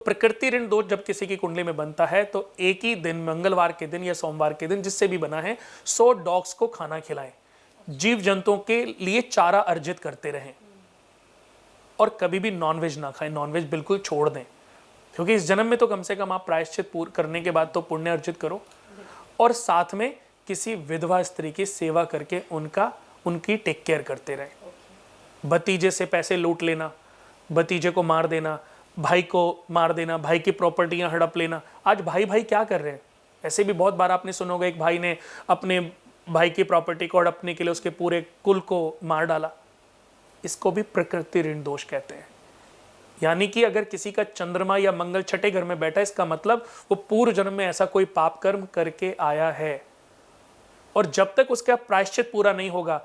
प्रकृति ऋण दोष जब किसी की कुंडली में बनता है तो एक ही दिन, मंगलवार के दिन या सोमवार के दिन, जिससे भी बना है, 100 डॉग्स को खाना खिलाएं, जीव जंतुओं के लिए चारा अर्जित करते रहें और कभी भी नॉनवेज ना खाएं, नॉनवेज बिल्कुल छोड़ दें, क्योंकि इस जन्म में तो कम से कम आप प्रायश्चित पूर्ण करने के बाद तो पुण्य अर्जित करो। और साथ में किसी विधवा स्त्री की सेवा करके उनकी टेक केयर करते रहें। भतीजे से पैसे लूट लेना, भतीजे को मार देना, भाई को मार देना, भाई की प्रॉपर्टियां हड़प लेना। आज भाई भाई क्या कर रहे हैं? ऐसे भी बहुत बार आपने सुना होगा, एक भाई ने अपने भाई की प्रॉपर्टी को हड़पने के लिए उसके पूरे कुल को मार डाला। इसको भी प्रकृति ऋण दोष कहते हैं। यानी कि अगर किसी का चंद्रमा या मंगल छठे घर में बैठा है, इसका मतलब वो पूर्व जन्म में ऐसा कोई पाप कर्म करके आया है, और जब तक उसका प्रायश्चित पूरा नहीं होगा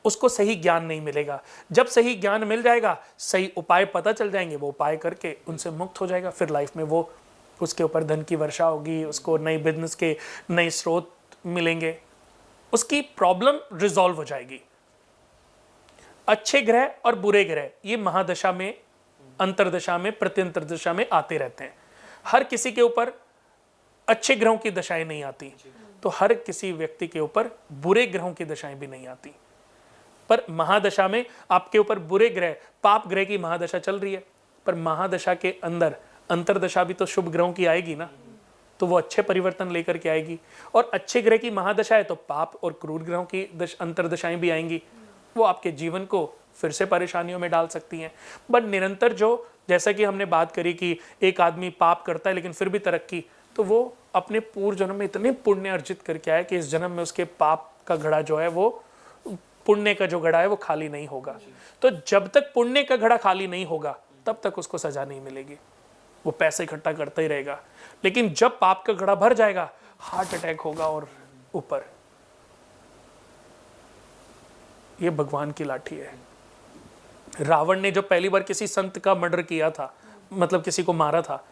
उसको सही ज्ञान नहीं मिलेगा। जब सही ज्ञान मिल जाएगा, सही उपाय पता चल जाएंगे, वो उपाय करके उनसे मुक्त हो जाएगा। फिर लाइफ में वो उसके ऊपर धन की वर्षा होगी, उसको नई बिजनेस के नए स्रोत मिलेंगे, उसकी प्रॉब्लम रिजॉल्व हो जाएगी। अच्छे ग्रह और बुरे ग्रह ये महादशा में, अंतरदशा में, प्रत्यंतर दशा में आते रहते हैं। हर किसी के ऊपर अच्छे ग्रहों की दशाएं नहीं आती, तो हर किसी व्यक्ति के ऊपर बुरे ग्रहों की दशाएं भी नहीं आती। पर महादशा में आपके ऊपर बुरे ग्रह, पाप ग्रह की महादशा चल रही है, पर महादशा के अंदर अंतरदशा भी तो शुभ ग्रहों की आएगी ना, तो वो अच्छे परिवर्तन लेकर के आएगी। और अच्छे ग्रह की महादशा है तो पाप और क्रूर ग्रहों की अंतरदशाएं भी आएंगी, वो आपके जीवन को फिर से परेशानियों में डाल सकती हैं। बट निरंतर जो, जैसा कि हमने बात करी कि एक आदमी पाप करता है लेकिन फिर भी तरक्की, तो वो अपने पूर्व जन्म में इतने पुण्य अर्जित करके आए कि इस जन्म में उसके पाप का घड़ा जो है, वो पुण्य का जो घड़ा है वो खाली नहीं होगा। तो जब तक पुण्य का घड़ा खाली नहीं होगा तब तक उसको सजा नहीं मिलेगी, वो पैसे इकट्ठा करता ही रहेगा। लेकिन जब पाप का घड़ा भर जाएगा, हार्ट अटैक होगा और ऊपर। ये भगवान की लाठी है। रावण ने जब पहली बार किसी संत का मर्डर किया था, मतलब किसी को मारा था,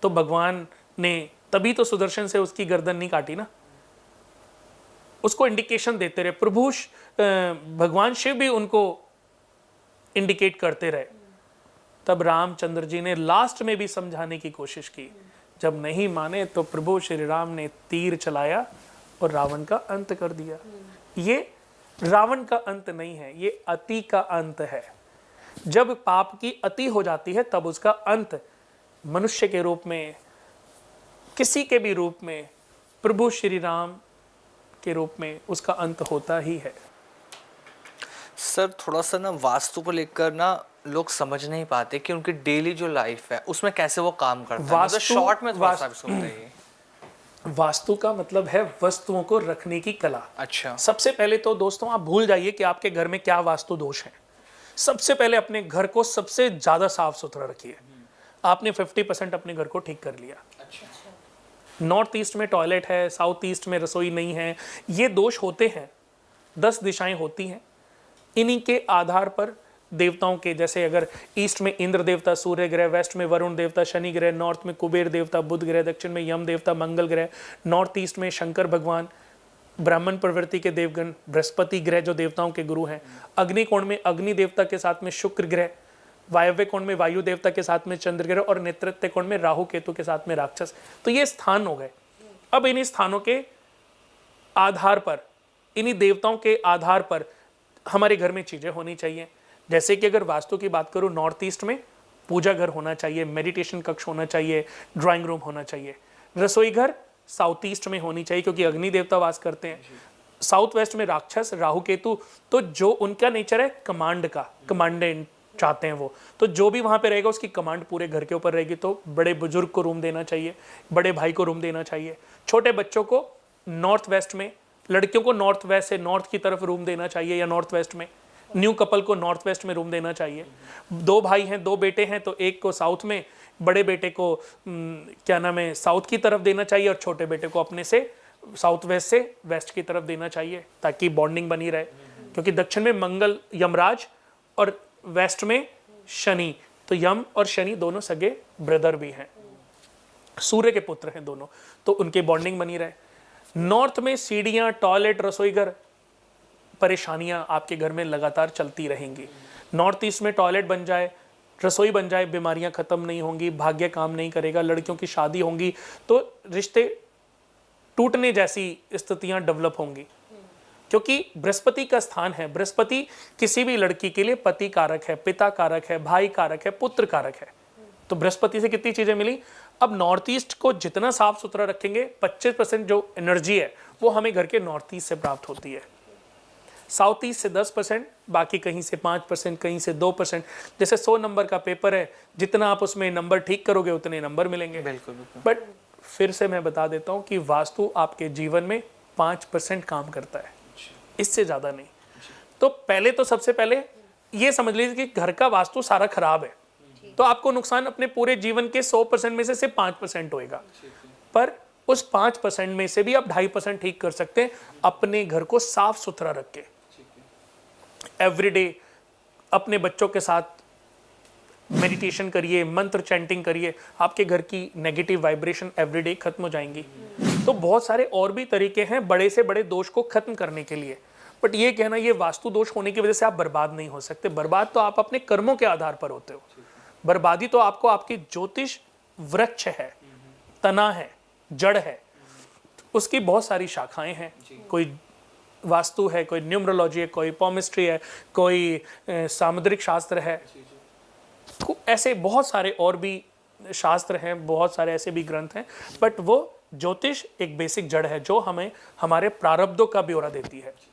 तो भगवान ने तभी तो सुदर्शन से उसकी गर्दन नहीं काटी ना, उसको इंडिकेशन देते रहे। प्रभु भगवान शिव भी उनको इंडिकेट करते रहे। तब रामचंद्र जी ने लास्ट में भी समझाने की कोशिश की, जब नहीं माने तो प्रभु श्री राम ने तीर चलाया और रावण का अंत कर दिया। ये रावण का अंत नहीं है, ये अति का अंत है। जब पाप की अति हो जाती है तब उसका अंत मनुष्य के रूप में, किसी के भी रूप में, प्रभु श्री राम के रूप में उसका अंत होता ही है। सर थोड़ा सा ना वास्तु को लेकर ना लोग समझ नहीं पाते कि उनकी डेली जो लाइफ है उसमें कैसे वो काम करता है। शॉर्ट में थोड़ा सा बताइए। वास्तु का मतलब है वस्तुओं को रखने की कला। अच्छा। सबसे पहले तो दोस्तों आप भूल जाइए कि आपके घर में क्या वास्तु दोष है। सबसे पहले अपने घर को सबसे ज्यादा साफ सुथरा रखिए। आपने 50% अपने घर को ठीक कर लिया। अच्छा। नॉर्थ ईस्ट में टॉयलेट है, साउथ ईस्ट में रसोई नहीं है, ये दोष होते हैं। 10 दिशाएं होती हैं, इन्हीं के आधार पर देवताओं के, जैसे अगर ईस्ट में इंद्र देवता सूर्य ग्रह, वेस्ट में वरुण देवता शनि ग्रह, नॉर्थ में कुबेर देवता बुध ग्रह, दक्षिण में यम देवता मंगल ग्रह, नॉर्थ ईस्ट में शंकर भगवान, ब्राह्मण प्रवृत्ति के देवगण बृहस्पति ग्रह जो देवताओं के गुरु हैं, अग्नि कोण में अग्नि देवता के साथ में शुक्र ग्रह, वायव्य कोण में वायु देवता के साथ में चंद्र ग्रह, और नेतृत्व कोण में राहु केतु के साथ में राक्षस। तो ये स्थान हो गए। अब इन्हीं स्थानों के आधार पर, इन्हीं देवताओं के आधार पर हमारे घर में चीजें होनी चाहिए। जैसे कि अगर वास्तु की बात करूं, नॉर्थ ईस्ट में पूजा घर होना चाहिए, मेडिटेशन कक्ष होना चाहिए, ड्राइंग रूम होना चाहिए। रसोई घर साउथ ईस्ट में होनी चाहिए क्योंकि अग्नि देवता वास करते हैं। साउथ वेस्ट में राक्षस राहु केतु, तो जो उनका नेचर है कमांड का, कमांडेंट चाहते हैं वो, तो जो भी वहां पे रहेगा उसकी कमांड पूरे घर के ऊपर रहेगी। तो बड़े बुजुर्ग को रूम देना चाहिए, बड़े भाई को रूम देना चाहिए, छोटे बच्चों को नॉर्थ वेस्ट में, लड़कियों को नॉर्थ वेस्ट से नॉर्थ की तरफ रूम देना चाहिए या नॉर्थ वेस्ट में, न्यू कपल को नॉर्थ वेस्ट में रूम देना चाहिए। 2 भाई हैं, 2 बेटे हैं, तो एक को साउथ में, बड़े बेटे को क्या नाम है साउथ की तरफ देना चाहिए, और छोटे बेटे को अपने से साउथ वेस्ट से वेस्ट की तरफ देना चाहिए, ताकि बॉन्डिंग बनी रहे। क्योंकि दक्षिण में मंगल यमराज और वेस्ट में शनि, तो यम और शनि दोनों सगे ब्रदर भी हैं, सूर्य के पुत्र हैं दोनों, तो उनकी बॉन्डिंग बनी रहे। नॉर्थ में सीढ़ियां, टॉयलेट, रसोई घर, परेशानियां आपके घर में लगातार चलती रहेंगी। नॉर्थ ईस्ट में टॉयलेट बन जाए, रसोई बन जाए, बीमारियां खत्म नहीं होंगी, भाग्य काम नहीं करेगा, लड़कियों की शादी होंगी तो रिश्ते टूटने जैसी स्थितियां डेवलप होंगी, क्योंकि बृहस्पति का स्थान है। बृहस्पति किसी भी लड़की के लिए पति कारक है, पिता कारक है, भाई कारक है, पुत्र कारक है। तो बृहस्पति से कितनी चीजें मिली। अब नॉर्थ ईस्ट को जितना साफ सुथरा रखेंगे, 25% जो एनर्जी है वो हमें घर के नॉर्थ ईस्ट से प्राप्त होती है। साउथ ईस्ट से 10%, बाकी कहीं से 5%, कहीं से 2%। जैसे 100 नंबर का पेपर है, जितना आप उसमें नंबर ठीक करोगे उतने नंबर मिलेंगे। बिल्कुल बिल्कुल। बट फिर से मैं बता देता हूँ कि वास्तु आपके जीवन में 5% काम करता है, इससे ज़्यादा नहीं। तो पहले तो सबसे पहले ये समझ लीजिए कि घर का वास्तु सारा खराब है, तो आपको नुकसान अपने पूरे जीवन के 100% में से सिर्फ 5% होएगा। पर उस 5% में से भी आप 2.5% ठीक कर सकते हैं, अपने घर को साफ सुथरा रख के। एवरीडे अपने बच्चों के साथ मेडिटेशन करिए, मंत्र चैंटिंग करिए, आपके घर की नेगेटिव वाइब्रेशन एवरीडे खत्म हो जाएंगी। तो बहुत सारे और भी तरीके हैं बड़े से बड़े दोष को खत्म करने के लिए। बट ये कहना ये वास्तु दोष होने की वजह से आप बर्बाद नहीं हो सकते। बर्बाद तो आप अपने कर्मों के आधार पर होते हो। बर्बादी तो आपको आपकी ज्योतिष वृक्ष है, तना है, जड़ है, उसकी बहुत सारी शाखाएं हैं। कोई वास्तु है, कोई न्यूमरोलॉजी है, कोई पॉमिस्ट्री है, कोई सामुद्रिक शास्त्र है, तो ऐसे बहुत सारे और भी शास्त्र हैं, बहुत सारे ऐसे भी ग्रंथ हैं। बट वो ज्योतिष एक बेसिक जड़ है जो हमें हमारे प्रारब्धों का ब्यौरा देती है।